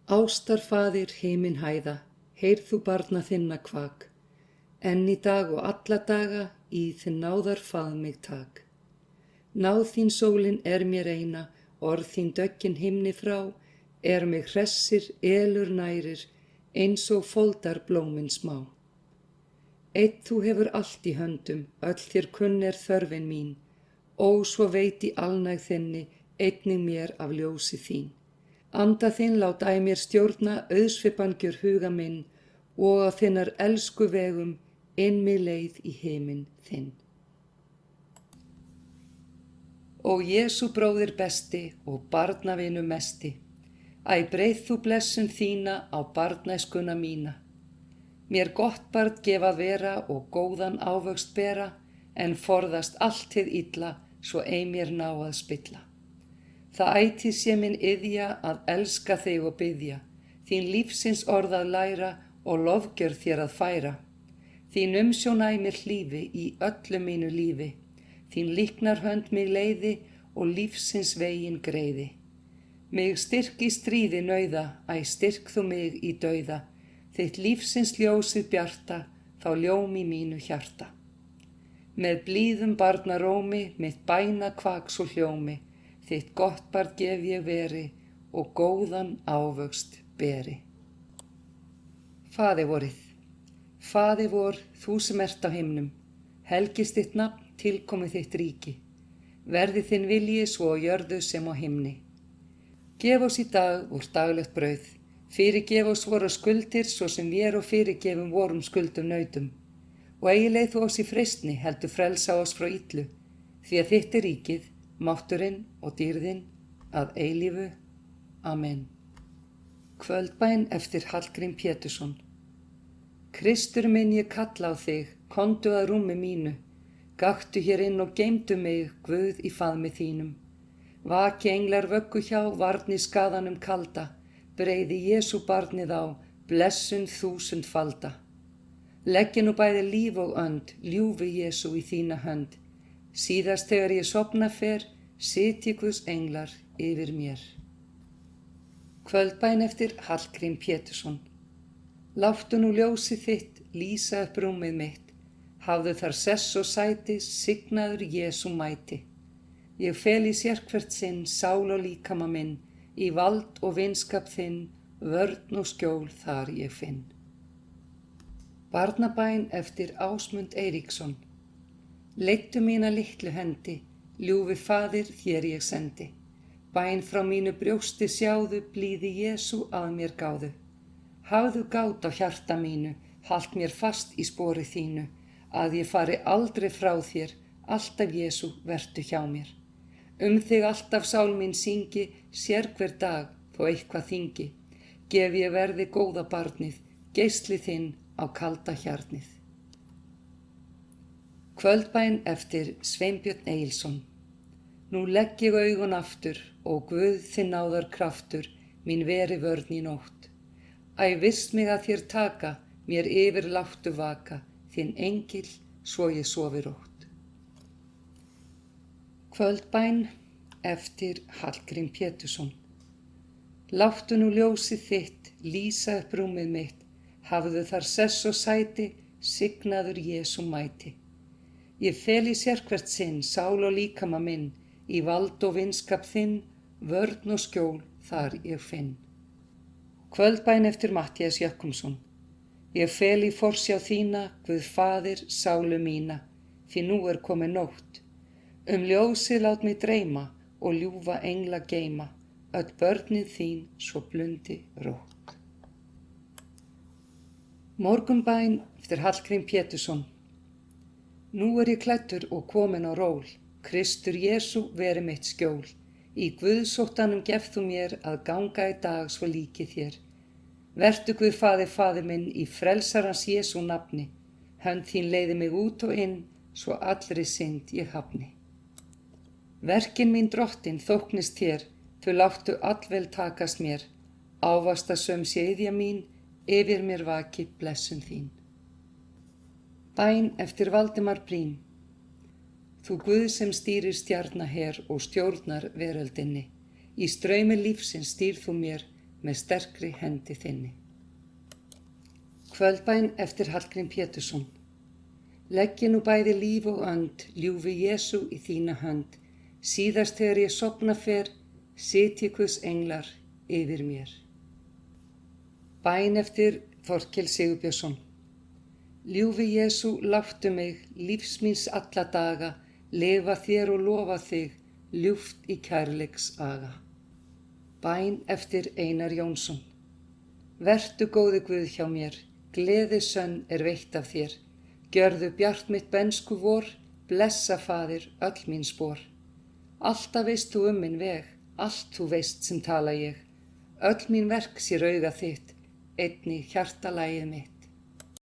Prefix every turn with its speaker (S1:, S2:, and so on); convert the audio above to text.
S1: Ástarfaðir himinhæða, heyrð þú barna þinna kvak, enn í dag og alla daga í þinn náðar fað mig tak. Náð þín sólin er mér eina, orð þín döggin himni frá, er mig hressir, elur nærir, eins og foldar blómin smá. Einn þú hefur allt í höndum, öll þér kunn er þörfin mín, ó svo veit í alnægð þinni, einnig mér af ljósi þín. Anda þinn lát æ mér stjórna, auðsvipan gjör huga minn, og á þinnar elsku vegum, inn mig leið í himin þinn. Ó Jesú bróðir besti og barnavinu mesti, æ breið þú blessun þína á barnæskuna mína. Mér gott barn gefa vera og góðan ávöxt bera, en forðast allt hið illa, svo ei mér ná að spilla. Það ætíð sé minn iðja að elska þig og biðja, þín lífsins orð að læra og lofgjörð þér að færa. Þín umsjón æ mér hlífi í öllu mínu lífi, þín líknar hönd mig leiði og lífsins veginn greiði. Mig styrk í stríði nauða, æ styrk þú mig í dauða, þitt lífsins ljósið bjarta, þá ljóm í mínu hjarta. Með blíðum barnarómi, mitt bæna kvaks og hljómi, þitt gott barn gef ég veri og góðan ávöxt beri. Faði vorið, Faði vor, þú sem ert á himnum, helgist þitt nafn, tilkomi þitt ríki, verði þinn vilji svo á jörðu sem á himni. Gef oss í dag úr daglegt brauð, fyrirgef oss vorar skuldir svo sem vér og fyrirgefum vorum skuldum nautum, og eigi leið þú oss í freistni, heldur frelsa oss frá illu, því að þitt er ríkið, mátturinn og dýrðin að eilífu. Amen. Kvöldbæn eftir Hallgrím Pétursson. Kristur minn, ég kalla á þig, komdu að rúmi mínu, gakktu hér inn og geymdu mig, Guð í faðmi þínum. Vaki englar vöggu hjá, varni skaðanum kalda, breiði Jesú barnið á, blessun 1000-falda. Leggja nú bæði líf og önd, ljúfi Jesú í þína hönd. Síðast þegar ég sofna fer, sitji Guðs englar yfir mér. Kvöldbæn eftir Hallgrím Pétursson. Láttu nú ljósið þitt, lýsa upp rúmið mitt, hafðu þar sess og sæti, signaður Jesú mæti. Ég fel í sérhvert sinn, sál og líkama minn, í vald og vinskap þinn, vörn og skjól þar ég finn. Barnabæn eftir Ásmund Eiríksson. Leiddu mína litlu hendi, ljúfi faðir þér ég sendi. Bæn frá mínu brjósti sjáðu, blíði Jesú að mér gáðu. Hafðu gát á hjarta mínu, halt mér fast í spori þínu, að ég fari aldrei frá þér, alltaf Jesú vertu hjá mér. Þig alltaf sál mín syngi, sér hver dag þó eitthvað þyngi. Gef ég verði góða barnið, geisli þinn á kalda hjarnið. Kvöldbæn eftir Sveinbjörn Egilsson. Nú legg ég augun aftur og Guð þinn náðar kraftur, mín veri vörn í nótt. Æ viss mig að þér taka, mér yfir láttu vaka, þinn engil svo ég sofi rótt. Kvöldbæn eftir Hallgrím Pétursson. Láttu nú ljósið þitt, lýsa upp rúmið mitt, hafðu þar sess og sæti, signaður Jesú mæti. Ég fel í sérhvert sinn, sál og líkama minn, í vald og vinskap þinn, vörn og skjól þar ég finn. Kvöldbæn eftir Matthías Jochumsson. Ég fel í forsjá þína, Guð faðir, sálu mína, því nú er komin nótt. Ljósið lát mig dreyma og ljúfa engla geyma, öll börnin þín svo blundi rótt. Morgunbæn eftir Hallgrím Pétursson. Nú er ég klæddur og komin á ról, Kristur Jesú veri mitt skjól, í Guðsóttanum gef þú mér að ganga í dag svo líki þér. Vertu Guð faðir minn í frelsarans Jesú nafni, hönd þín leiði mig út og inn, svo allri synd ég hafni. Verkin mín drottin þóknist þér, þau láttu allvel takast mér, ávastasöm sé iðja mín, yfir mér vaki blessun þín. Bæn eftir Valdimar Briem. Þú Guð sem stýrir stjarnaher og stjórnar veröldinni, í straumi lífsins stýr þú mér, með sterkri hendi þinni. Kvöldbæn eftir Hallgrím Pétursson. Leggi nú bæði líf og önd, ljúfi Jesú í þína hönd. Síðast þegar ég sofna fer, sitji Guðs englar yfir mér. Bæn eftir Þorkel Sigurbjörnsson. Ljúfi Jesú, láttu mig, lífs míns alla daga, lifa þér og lofa þig, ljúft í kærleiks aga. Bæn eftir Einar Jónsson. Vertu góði Guð hjá mér, gleði sönn er veitt af þér. Gjörðu bjart mitt bensku vor, blessa faðir öll mín spor. Alltaf veist þú minn veg, allt þú veist sem tala ég. Öll mín verk sér auga þitt, einnig hjartalagið mitt.